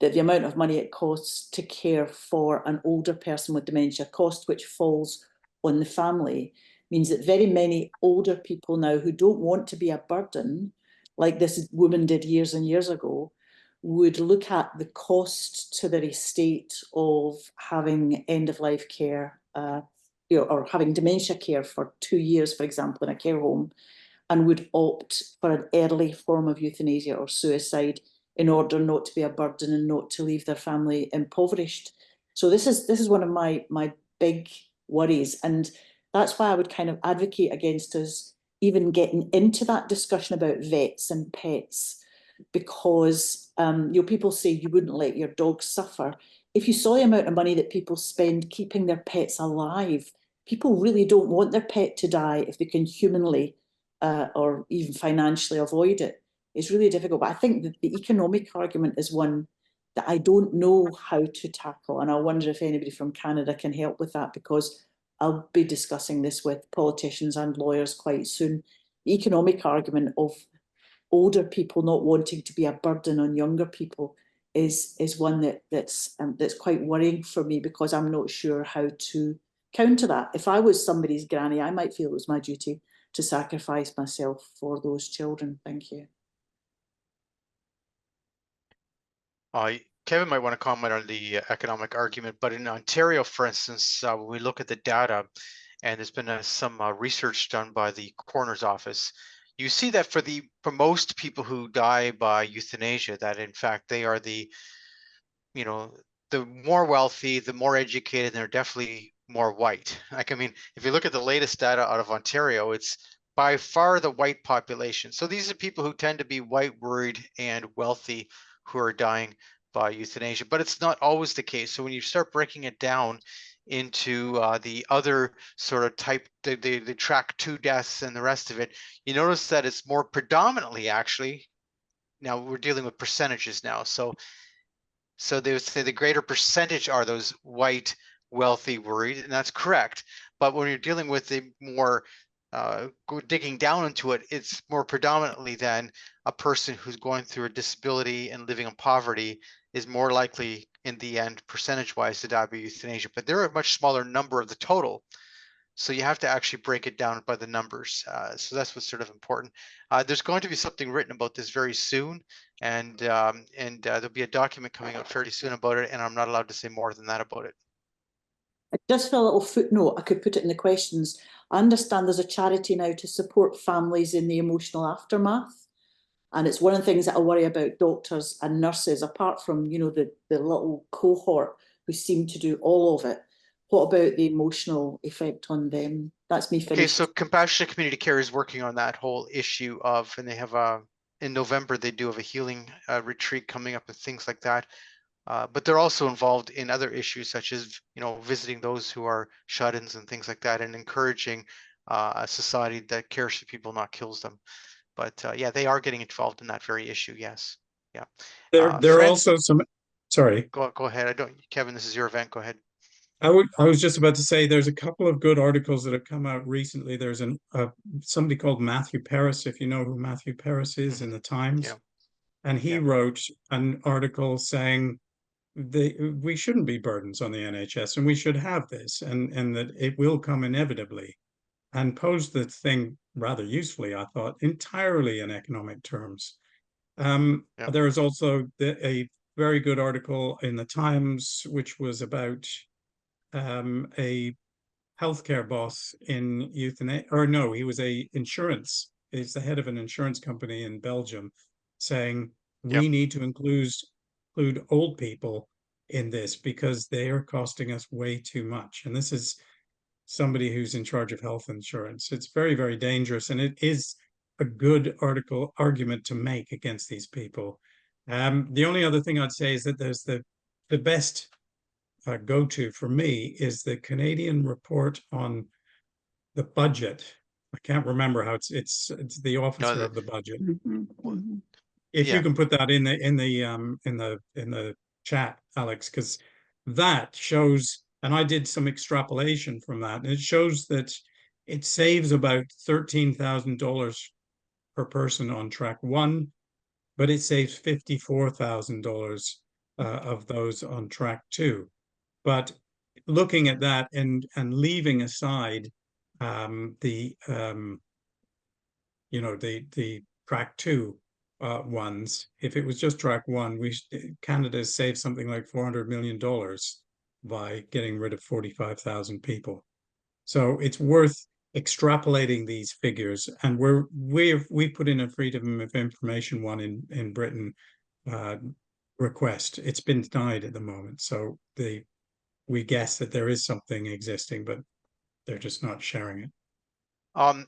that the amount of money it costs to care for an older person with dementia, cost which falls on the family, means that very many older people now who don't want to be a burden, like this woman did years and years ago, would look at the cost to their estate of having end-of-life care, or having dementia care for 2 years, for example, in a care home, and would opt for an early form of euthanasia or suicide in order not to be a burden and not to leave their family impoverished. So this is one of my big worries, and that's why I would kind of advocate against us even getting into that discussion about vets and pets, because people say you wouldn't let your dog suffer. If you saw the amount of money that people spend keeping their pets alive, people really don't want their pet to die if they can humanly or even financially avoid it. It's really difficult. But I think that the economic argument is one that I don't know how to tackle. And I wonder if anybody from Canada can help with that, because I'll be discussing this with politicians and lawyers quite soon. The economic argument of older people not wanting to be a burden on younger people is one that's quite worrying for me, because I'm not sure how to counter that. If I was somebody's granny, I might feel it was my duty to sacrifice myself for those children. Thank you. Kevin might want to comment on the economic argument, but in Ontario, for instance, when we look at the data, and there's been some research done by the coroner's office, you see that for most people who die by euthanasia, that in fact they are the more wealthy, the more educated, and they're definitely more white. Like, I mean, if you look at the latest data out of Ontario, it's by far the white population. So these are people who tend to be white, worried, and wealthy who are dying by euthanasia, but it's not always the case. So when you start breaking it down into the other sort of type, the track 2 deaths and the rest of it, you notice that it's more predominantly, actually, now we're dealing with percentages now. So they would say the greater percentage are those white, wealthy, worried, and that's correct. But when you're dealing with the more digging down into it, it's more predominantly than a person who's going through a disability and living in poverty is more likely in the end, percentage-wise, to die by euthanasia. But they're a much smaller number of the total. So you have to actually break it down by the numbers. So that's what's sort of important. There's going to be something written about this very soon, and there'll be a document coming out fairly soon about it, and I'm not allowed to say more than that about it. Just for a little footnote, I could put it in the questions. I understand there's a charity now to support families in the emotional aftermath. And it's one of the things that I worry about doctors and nurses, apart from, the little cohort who seem to do all of it. What about the emotional effect on them? That's me finished. Okay, so Compassionate Community Care is working on that whole issue of, and they have in November, they do have a healing retreat coming up and things like that. But they're also involved in other issues such as, visiting those who are shut-ins and things like that, and encouraging a society that cares for people, not kills them. But yeah, they are getting involved in that very issue. Yes. Yeah. There are also some, sorry. Go ahead. Kevin, this is your event. Go ahead. I was just about to say there's a couple of good articles that have come out recently. There's somebody called Matthew Paris, if you know who Matthew Paris is, in the Times. Yeah. And he wrote an article saying we shouldn't be burdens on the NHS, and we should have this, and that it will come inevitably, and posed the thing rather usefully, I thought, entirely in economic terms. There is also a very good article in the Times, which was about a healthcare boss in euthanasia, or no, he was he's the head of an insurance company in Belgium, saying we need to include old people in this because they are costing us way too much. And this is somebody who's in charge of health insurance. It's very, very dangerous, and it is a good argument to make against these people. The only other thing I'd say is that there's the best go-to for me is the Canadian report on the budget. I can't remember how it's the officer of the budget. If you can put that in the chat, Alex, because that shows, and I did some extrapolation from that, and it shows that it saves about $13,000 per person on track 1, but it saves $54,000 of those on track 2. But looking at that and leaving aside the track 2 ones, if it was just track 1, Canada saved something like $400 million by getting rid of 45,000 people. So it's worth extrapolating these figures, and we put in a Freedom of Information one in Britain request. It's been denied at the moment, so we guess that there is something existing, but they're just not sharing it.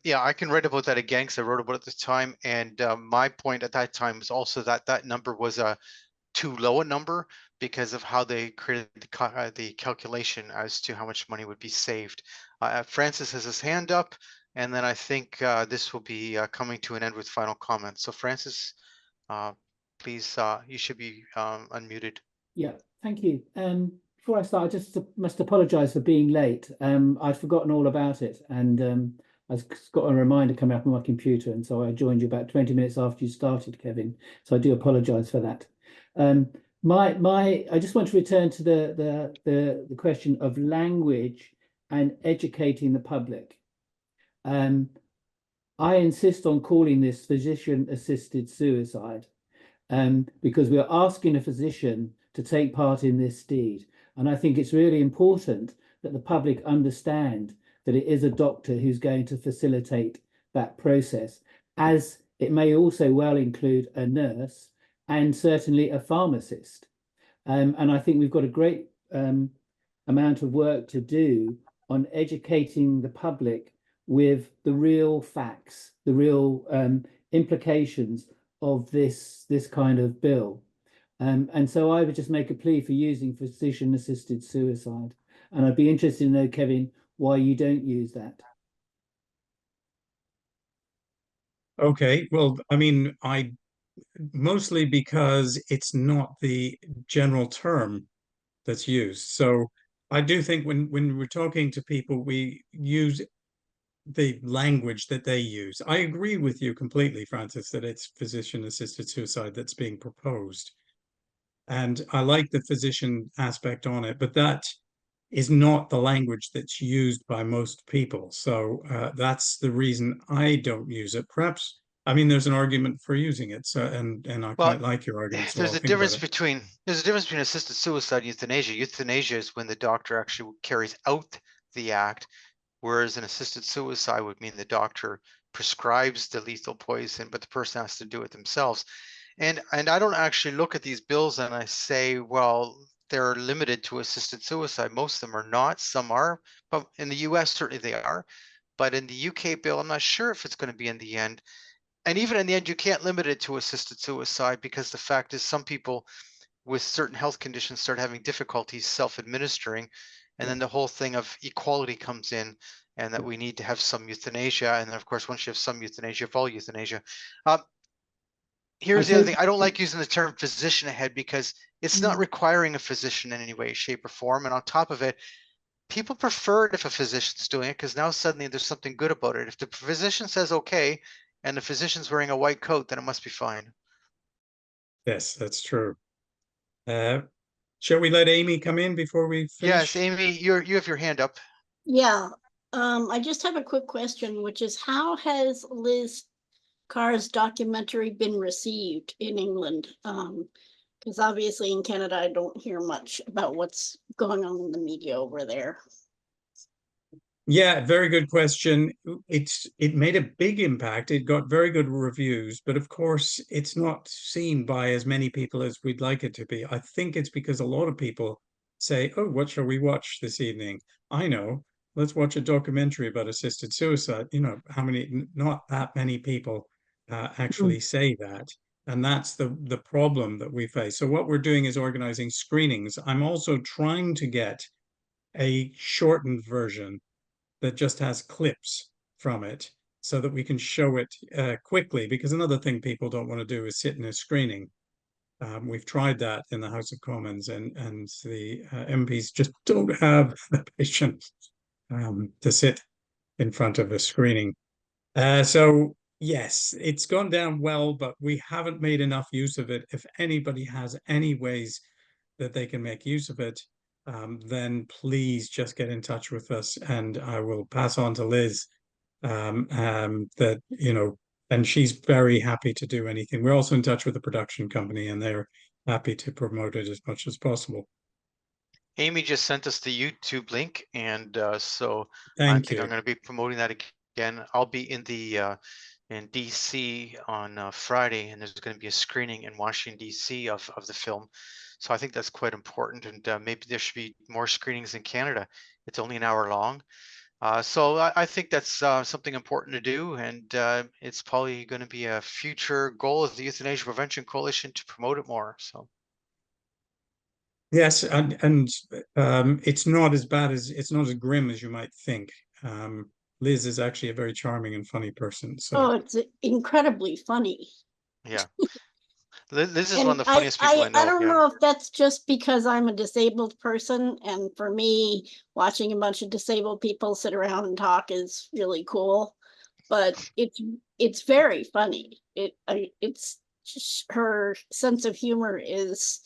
Yeah, I can write about that again because I wrote about it this time, and my point at that time was also that that number was a too low a number because of how they created the calculation as to how much money would be saved. Francis has his hand up, and then I think this will be coming to an end with final comments. So Francis, please, you should be unmuted. Yeah, thank you. Before I start, I just must apologise for being late. I'd forgotten all about it, and I've got a reminder coming up on my computer, and so I joined you about 20 minutes after you started, Kevin. So I do apologise for that. I just want to return to the question of language and educating the public. I insist on calling this physician-assisted suicide because we are asking a physician to take part in this deed. And I think it's really important that the public understand that it is a doctor who's going to facilitate that process, as it may also well include a nurse and certainly a pharmacist. And I think we've got a great amount of work to do on educating the public with the real facts, the real implications of this kind of bill. And so I would just make a plea for using physician-assisted suicide. And I'd be interested to know, Kevin, why you don't use that. Okay, well, I mean, mostly because it's not the general term that's used. So I do think when we're talking to people, we use the language that they use. I agree with you completely, Francis, that it's physician-assisted suicide that's being proposed. And I like the physician aspect on it, but that is not the language that's used by most people. So that's the reason I don't use it. Perhaps, I mean, there's an argument for using it. So, and I quite like your argument. So There's a difference between assisted suicide and euthanasia. Euthanasia is when the doctor actually carries out the act, whereas an assisted suicide would mean the doctor prescribes the lethal poison, but the person has to do it themselves. And I don't actually look at these bills and I say, well, they're limited to assisted suicide. Most of them are not. Some are, but in the US, certainly they are. But in the UK bill, I'm not sure if it's going to be in the end. And even in the end, you can't limit it to assisted suicide because the fact is some people with certain health conditions start having difficulties self-administering. And then the whole thing of equality comes in, and that we need to have some euthanasia. And then, of course, once you have some euthanasia, you have all euthanasia. Here's the other thing. I don't like using the term physician ahead because it's not requiring a physician in any way, shape, or form. And on top of it, people prefer it if a physician's doing it because now suddenly there's something good about it. If the physician says okay, and the physician's wearing a white coat, then it must be fine. Yes, that's true. Shall we let Amy come in before we finish? Yes, Amy, you have your hand up. Yeah, I just have a quick question, which is how has Liz Carr's documentary been received in England? Because obviously in Canada, I don't hear much about what's going on in the media over there. Yeah, very good question. It made a big impact. It got very good reviews, but of course, it's not seen by as many people as we'd like it to be. I think it's because a lot of people say, "Oh, what shall we watch this evening?" I know, let's watch a documentary about assisted suicide. You know, not that many people actually say that. And that's the problem that we face. So what we're doing is organizing screenings. I'm also trying to get a shortened version that just has clips from it so that we can show it quickly, because another thing people don't want to do is sit in a screening. We've tried that in the House of Commons, and the MPs just don't have the patience to sit in front of a screening. So yes, it's gone down well, but we haven't made enough use of it. If anybody has any ways that they can make use of it, then please just get in touch with us, and I will pass on to Liz that, you know, and she's very happy to do anything. We're also in touch with the production company, and they're happy to promote it as much as possible. Amy just sent us the YouTube link, and so I Thank think you. I'm going to be promoting that again again. I'll be in DC on Friday, and there's going to be a screening in Washington DC of the film. So I think that's quite important, and maybe there should be more screenings in Canada. It's only an hour long. So I think that's something important to do, and it's probably going to be a future goal of the Euthanasia Prevention Coalition to promote it more. So Yes, and it's not as bad as it's not as grim as you might think. Liz is actually a very charming and funny person. So Oh, it's incredibly funny. yeah, Liz is And one of the funniest people I know. I don't Yeah. know if that's just because I'm a disabled person, and for me, watching a bunch of disabled people sit around and talk is really cool. But it's very funny. It's just, her sense of humor is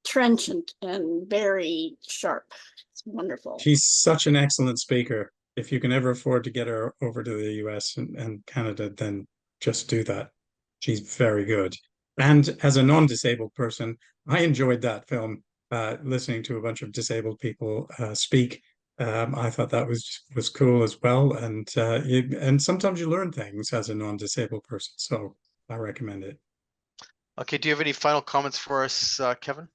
trenchant and very sharp. It's wonderful. she's such an excellent speaker. If you can ever afford to get her over to the US and Canada, then just do that. She's very good. And as a non-disabled person, I enjoyed that film, listening to a bunch of disabled people speak. I thought that was cool as well. And sometimes you learn things as a non-disabled person. So I recommend it. Okay. Do you have any final comments for us, Kevin?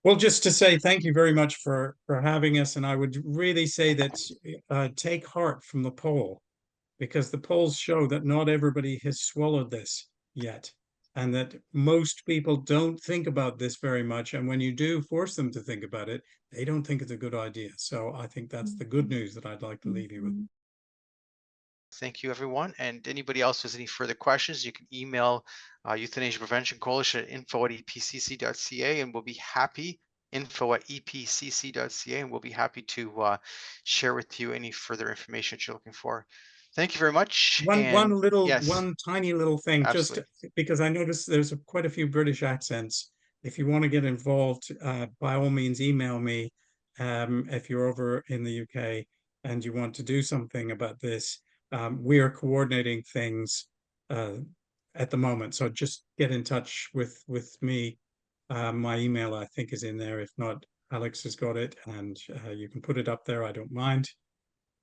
Well, just to say thank you very much for having us, and I would really say that take heart from the poll, because the polls show that not everybody has swallowed this yet, and that most people don't think about this very much. And when you do force them to think about it, they don't think it's a good idea. So I think that's the good news that I'd like to leave you with. Thank you, everyone. And anybody else has any further questions, you can email Euthanasia Prevention Coalition at info@epcc.ca, and we'll be happy, info@epcc.ca, and we'll be happy to share with you any further information that you're looking for. Thank you very much. One tiny little thing, Absolutely. just because I noticed there's quite a few British accents. If you want to get involved, by all means, email me if you're over in the UK and you want to do something about this. We are coordinating things at the moment, so just get in touch with me. My email, I think, is in there. If not, Alex has got it, and you can put it up there. I don't mind.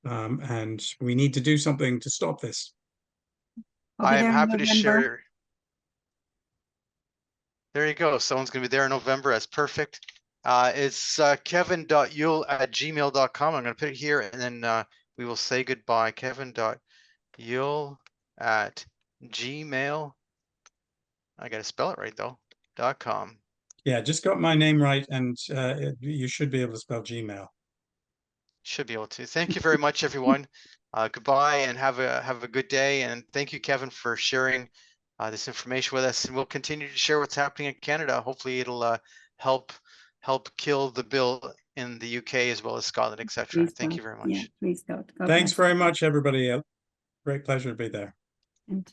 And we need to do something to stop this. I'll be I'm there in happy to November. share. There you go. Someone's going to be there in November. That's perfect. It's kevin.yule@gmail.com. I'm going to put it here, and then we will say goodbye. Kevin.yule@gmail. I got to spell it right, though. .com. Yeah, just got my name right, and you should be able to spell Gmail. Should be able to. Thank you very much, everyone. Goodbye, and have a good day. And thank you, Kevin, for sharing this information with us. And we'll continue to share what's happening in Canada. Hopefully, it'll help kill the bill in the UK as well as Scotland, etc. Please Thank God. you very much. Yeah, please God. God Thanks bless. very much, everybody. Great pleasure to be there. And